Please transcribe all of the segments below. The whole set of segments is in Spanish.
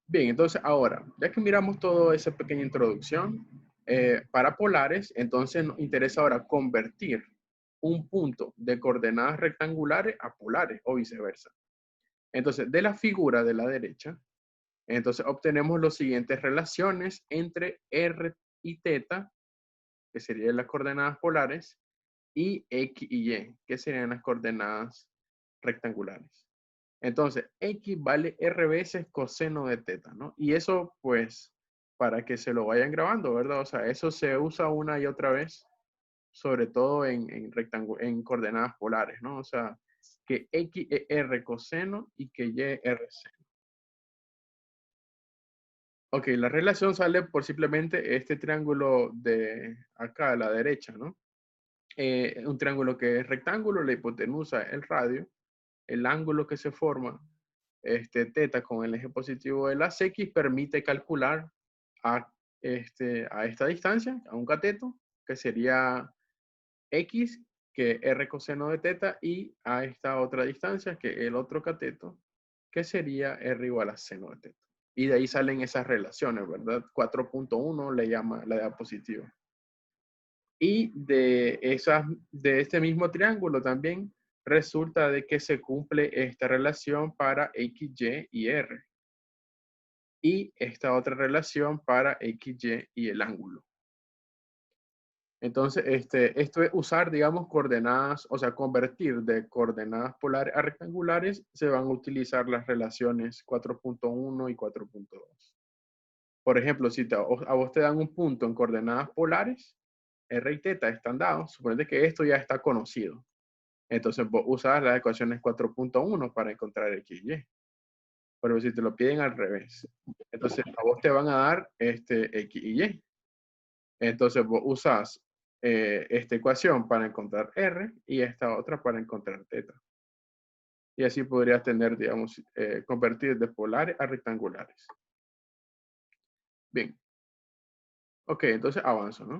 Bien, entonces ahora, ya que miramos toda esa pequeña introducción, para polares, entonces nos interesa ahora convertir un punto de coordenadas rectangulares a polares o viceversa. Entonces, de la figura de la derecha, entonces obtenemos las siguientes relaciones entre r y θ, que serían las coordenadas polares, y x y y, que serían las coordenadas rectangulares. Entonces, x vale r veces coseno de θ, ¿no? Y eso, pues, para que se lo vayan grabando, ¿verdad? O sea, eso se usa una y otra vez, sobre todo en coordenadas polares, ¿no? O sea, que x es r coseno y que y es r seno. Ok, la relación sale por simplemente este triángulo de acá a la derecha, ¿no? Un triángulo que es rectángulo, la hipotenusa, el radio, el ángulo que se forma, θ con el eje positivo de las X, permite calcular a, a esta distancia, a un cateto, que sería X, que R coseno de θ, y a esta otra distancia, que el otro cateto, que sería R igual a seno de θ. Y de ahí salen esas relaciones, ¿verdad? 4.1 le llama la diapositiva. Y de este mismo triángulo también resulta de que se cumple esta relación para X, Y y R. Y esta otra relación para X, Y y el ángulo. Entonces, esto es usar, digamos, coordenadas, o sea, convertir de coordenadas polares a rectangulares, se van a utilizar las relaciones 4.1 y 4.2. Por ejemplo, si a vos te dan un punto en coordenadas polares, R y θ están dados, suponete que esto ya está conocido. Entonces vos usas las ecuaciones 4.1 para encontrar X y Y. Pero si te lo piden al revés, entonces a vos te van a dar X y Y. Entonces vos usas esta ecuación para encontrar R y esta otra para encontrar θ. Y así podrías tener, digamos, convertir de polares a rectangulares. Bien. Ok, entonces avanzo, ¿no?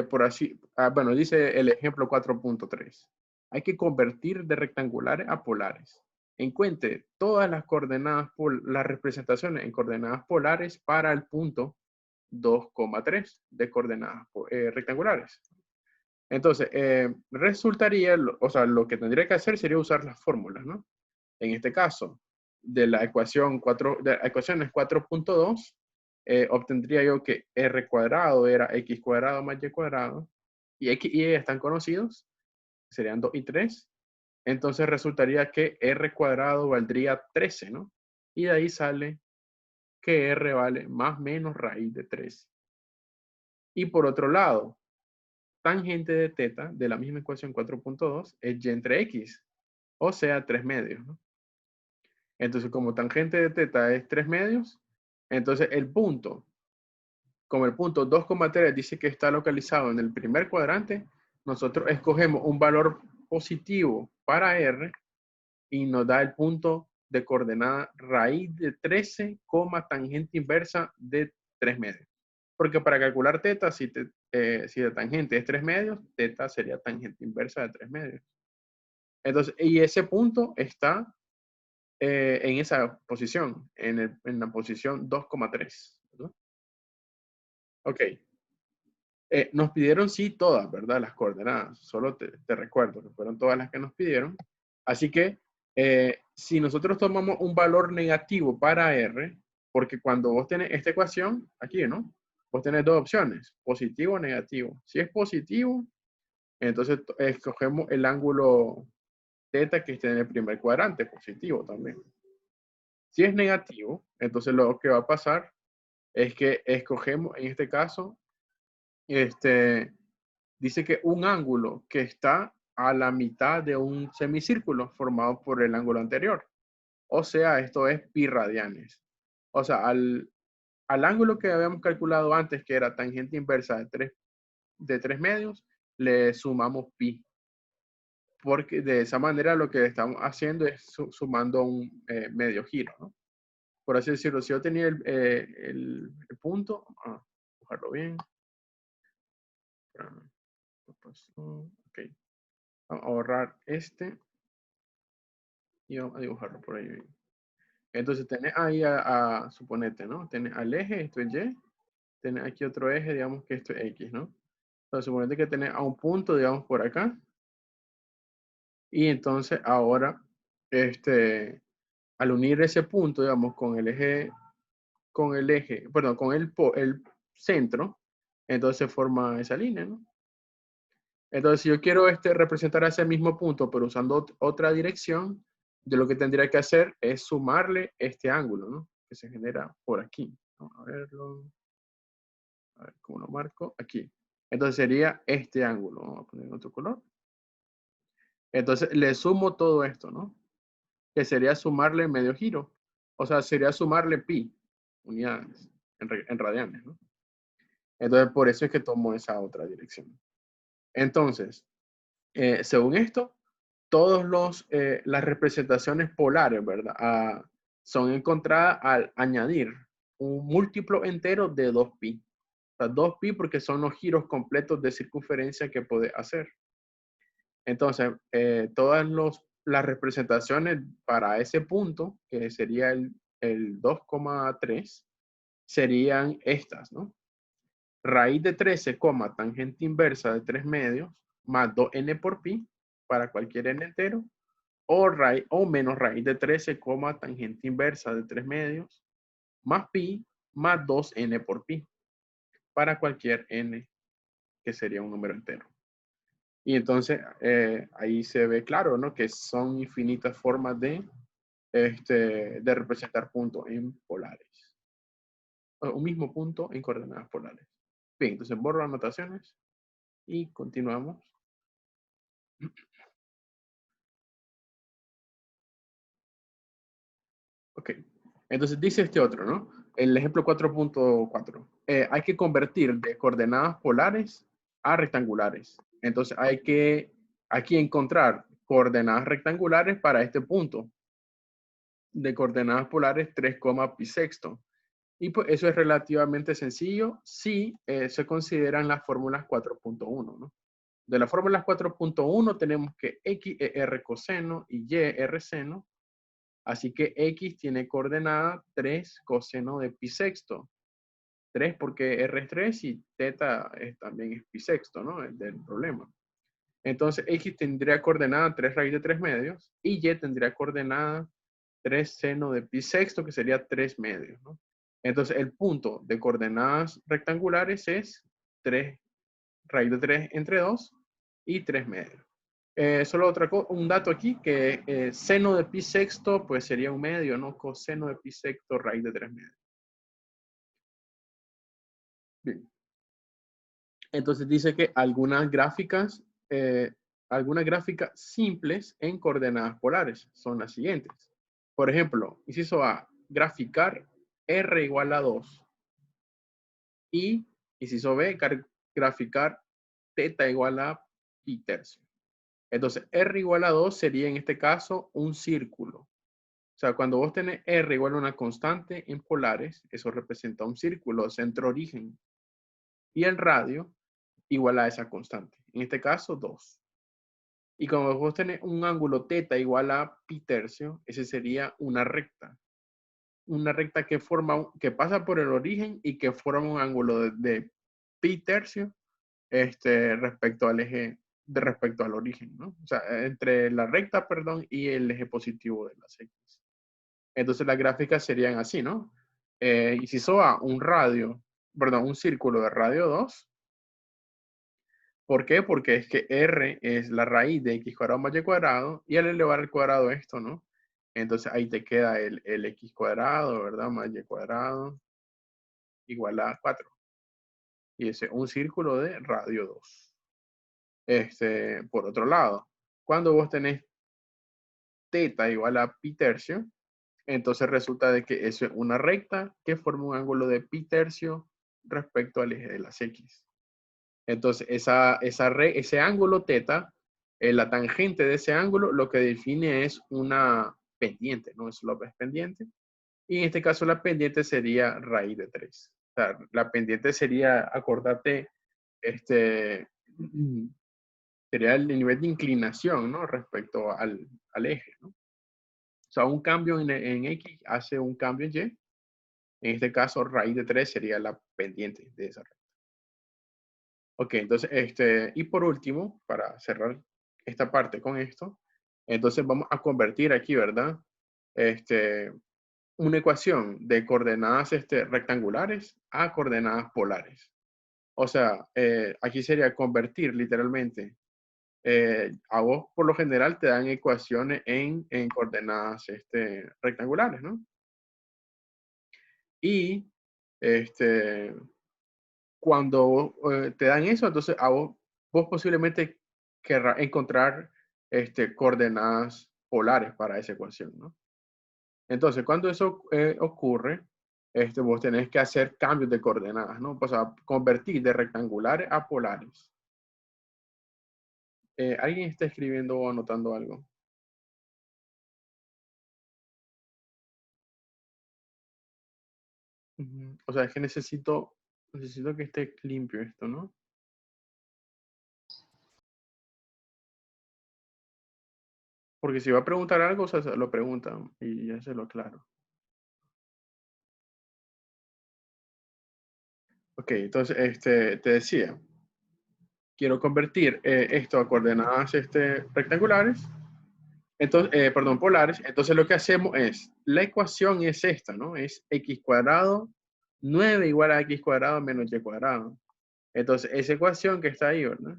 Por así, bueno, dice el ejemplo 4.3. Hay que convertir de rectangulares a polares. Encuentre todas las coordenadas, las representaciones en coordenadas polares para el punto 2,3 de coordenadas rectangulares. Entonces, resultaría, o sea, lo que tendría que hacer sería usar las fórmulas, ¿no? En este caso, de la ecuación 4, de la ecuación es 4.2, obtendría yo que r cuadrado era x cuadrado más y cuadrado, y x y y están conocidos, serían 2 y 3. Entonces resultaría que r cuadrado valdría 13, ¿no? Y de ahí sale que r vale más menos raíz de 13. Y por otro lado, tangente de θ de la misma ecuación 4.2 es y entre x, o sea, 3 medios, ¿no? Entonces, como tangente de θ es 3 medios, entonces el punto, como el punto 2,3 dice que está localizado en el primer cuadrante, nosotros escogemos un valor positivo para R y nos da el punto de coordenada raíz de 13, tangente inversa de 3 medios. Porque para calcular θ, si la tangente es 3 medios, θ sería tangente inversa de 3 medios. Entonces, y ese punto está en esa posición, en la posición 2,3. ¿No? Ok. Nos pidieron sí todas, ¿verdad? Las coordenadas. Solo te recuerdo que fueron todas las que nos pidieron. Así que si nosotros tomamos un valor negativo para R, porque cuando vos tenés esta ecuación, aquí, ¿no? Vos tenés dos opciones, positivo o negativo. Si es positivo, entonces escogemos el ángulo θ que esté en el primer cuadrante, positivo también. Si es negativo, entonces lo que va a pasar es que escogemos, en este caso, dice que un ángulo que está a la mitad de un semicírculo formado por el ángulo anterior. O sea, esto es pi radianes. O sea, al ángulo que habíamos calculado antes, que era tangente inversa de 3 medios, le sumamos pi. Porque de esa manera lo que estamos haciendo es sumando un medio giro, ¿no? Por así decirlo, si yo tenía el punto, vamos a dibujarlo bien. Ok. Vamos a ahorrar este. Y vamos a dibujarlo por ahí. Entonces tenés ahí suponete, ¿no? Tenés al eje, esto es Y. Tenés aquí otro eje, digamos que esto es X, ¿no? Entonces suponete que tenés a un punto, digamos, por acá. Y entonces ahora, al unir ese punto, digamos, perdón, con el centro, entonces forma esa línea, ¿no? Entonces, si yo quiero representar ese mismo punto, pero usando otra dirección, yo lo que tendría que hacer es sumarle este ángulo, ¿no? Que se genera por aquí. Vamos a verlo. A ver cómo lo marco. Aquí. Entonces sería este ángulo. Vamos a poner otro color. Entonces le sumo todo esto, ¿no? Que sería sumarle medio giro. O sea, sería sumarle pi unidades en radianes, ¿no? Entonces, por eso es que tomo esa otra dirección. Entonces, según esto, las representaciones polares, ¿verdad? Son encontradas al añadir un múltiplo entero de 2pi. O sea, 2pi porque son los giros completos de circunferencia que puede hacer. Entonces, las representaciones para ese punto, que sería el 2,3, serían estas, ¿no? Raíz de 13, tangente inversa de 3 medios, más 2n por pi, para cualquier n entero, o menos raíz de 13, tangente inversa de 3 medios, más pi, más 2n por pi, para cualquier n, que sería un número entero. Y entonces ahí se ve claro, ¿no? Que son infinitas formas de representar puntos en polares. Un mismo punto en coordenadas polares. Bien, entonces borro anotaciones y continuamos. Ok, entonces dice este otro, ¿no? El ejemplo 4.4. Hay que convertir de coordenadas polares a rectangulares. Entonces hay que aquí encontrar coordenadas rectangulares para este punto de coordenadas polares 3, pi sexto. Y pues eso es relativamente sencillo si se consideran las fórmulas 4.1, ¿no? De las fórmulas 4.1 tenemos que X es R coseno y Y R seno. Así que X tiene coordenada 3 coseno de pi sexto. 3 porque R es 3 y teta también es pi sexto, ¿no? Es del problema. Entonces X tendría coordenada 3 raíz de 3 medios y Y tendría coordenada 3 seno de pi sexto, que sería 3 medios, ¿no? Entonces el punto de coordenadas rectangulares es 3 raíz de 3 entre 2 y 3 medios. Solo un dato aquí, que seno de pi sexto, pues sería un medio, ¿no? Coseno de pi sexto, raíz de 3 medios. Bien. Entonces dice que algunas gráficas simples en coordenadas polares son las siguientes. Por ejemplo, inciso A, graficar R igual a 2. Y inciso B, graficar teta igual a pi tercio. Entonces, R igual a 2 sería en este caso un círculo. O sea, cuando vos tenés R igual a una constante en polares, eso representa un círculo, centro-origen. Y el radio igual a esa constante. En este caso, 2. Y cuando vos tenés un ángulo teta igual a pi tercio, ese sería una recta. Una recta que pasa por el origen y que forma un ángulo de pi tercio respecto al eje, respecto al origen, ¿no? O sea, entre la recta, perdón, y el eje positivo de las X. Entonces las gráficas serían así, ¿no? Inciso A, un círculo de radio 2. ¿Por qué? Porque es que R es la raíz de x cuadrado más y cuadrado, y al elevar al cuadrado esto, ¿no? Entonces ahí te queda el x cuadrado, ¿verdad? Más y cuadrado igual a 4. Y ese es un círculo de radio 2. Por otro lado, cuando vos tenés teta igual a pi tercio, entonces resulta de que eso es una recta que forma un ángulo de pi tercio respecto al eje de las X. Entonces, ese ángulo teta, la tangente de ese ángulo, lo que define es una pendiente, ¿no? Es slope es pendiente. Y en este caso la pendiente sería raíz de 3. O sea, la pendiente sería, acordate, sería el nivel de inclinación, ¿no? Respecto al eje, ¿no? O sea, un cambio en X hace un cambio en Y. En este caso, raíz de 3 sería la pendiente de esa recta. Ok, entonces, y por último, para cerrar esta parte con esto, entonces vamos a convertir aquí, ¿verdad? Una ecuación de coordenadas rectangulares a coordenadas polares. O sea, aquí sería convertir literalmente. A vos por lo general te dan ecuaciones en coordenadas rectangulares, ¿no? Y cuando te dan eso, entonces a vos posiblemente querrás encontrar coordenadas polares para esa ecuación, ¿no? Entonces, cuando eso ocurre, vos tenés que hacer cambios de coordenadas, ¿no? O sea, convertir de rectangulares a polares. ¿Alguien está escribiendo o anotando algo? O sea, es que necesito que esté limpio esto, ¿no? Porque si va a preguntar algo, o sea, se lo preguntan y ya se lo aclaro. Ok, entonces, te decía, quiero convertir esto a coordenadas rectangulares, entonces, perdón, polares. Entonces lo que hacemos es, la ecuación es esta, ¿no? Es x cuadrado 9 igual a x cuadrado menos y cuadrado. Entonces, esa ecuación que está ahí, ¿verdad?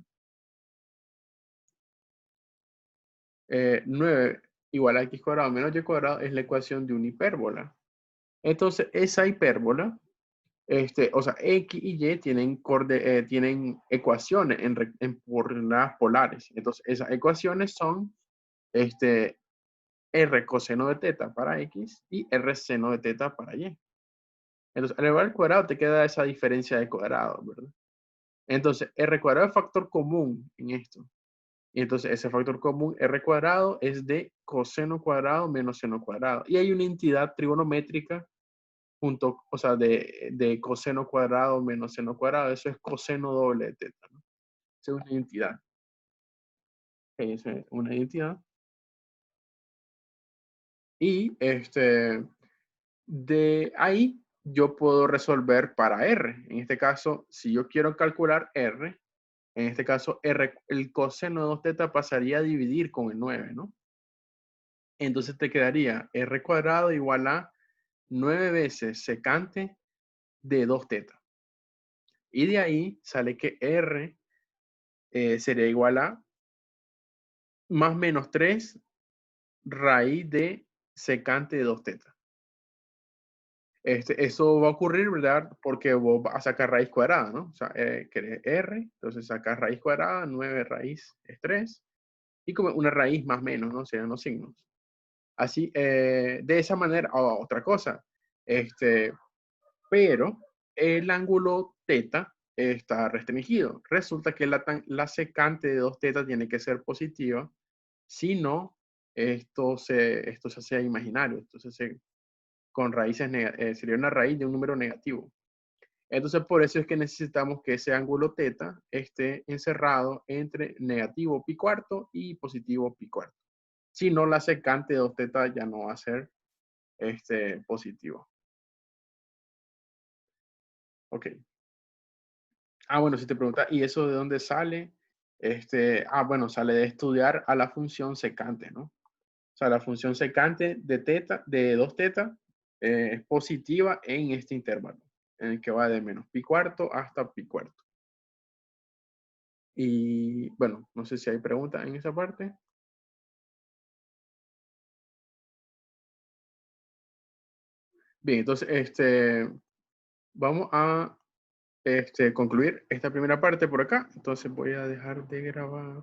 9 igual a x cuadrado menos y cuadrado es la ecuación de una hipérbola. Entonces, esa hipérbola, o sea, x y y tienen ecuaciones en coordenadas polares. Entonces, esas ecuaciones son r coseno de teta para x y r seno de teta para y. Entonces, al elevar al cuadrado te queda esa diferencia de cuadrado, ¿verdad? Entonces, r cuadrado es factor común en esto. Y entonces ese factor común, r cuadrado, es de coseno cuadrado menos seno cuadrado. Y hay una entidad trigonométrica junto, o sea, de coseno cuadrado menos seno cuadrado. Eso es coseno doble de teta, ¿no? Esa es una entidad. Esa es una entidad. Y de ahí yo puedo resolver para r. En este caso, si yo quiero calcular r, en este caso, r, el coseno de 2 teta pasaría a dividir con el 9, ¿no? Entonces te quedaría r cuadrado igual a 9 veces secante de 2 teta. Y de ahí sale que r sería igual a más menos 3 raíz de secante de 2 teta. Eso va a ocurrir, ¿verdad? Porque vos vas a sacar raíz cuadrada, ¿no? O sea, querés r, entonces sacas raíz cuadrada, 9 raíz es 3, y como una raíz más menos, ¿no? Serían los signos. Así, de esa manera, otra cosa, pero el ángulo teta está restringido. Resulta que la secante de 2 teta tiene que ser positiva, si no, esto se hace imaginario. Entonces, con raíces sería una raíz de un número negativo. Entonces, por eso es que necesitamos que ese ángulo teta esté encerrado entre negativo pi cuarto y positivo pi cuarto. Si no, la secante de 2 teta ya no va a ser positivo. Ok. Bueno, si te pregunta, ¿y eso de dónde sale? Bueno, sale de estudiar a la función secante, ¿no? O sea, la función secante de teta, de 2 teta, es positiva en este intervalo, en el que va de menos pi cuarto hasta pi cuarto. Y bueno, no sé si hay preguntas en esa parte. Bien, entonces, vamos a concluir esta primera parte por acá. Entonces voy a dejar de grabar.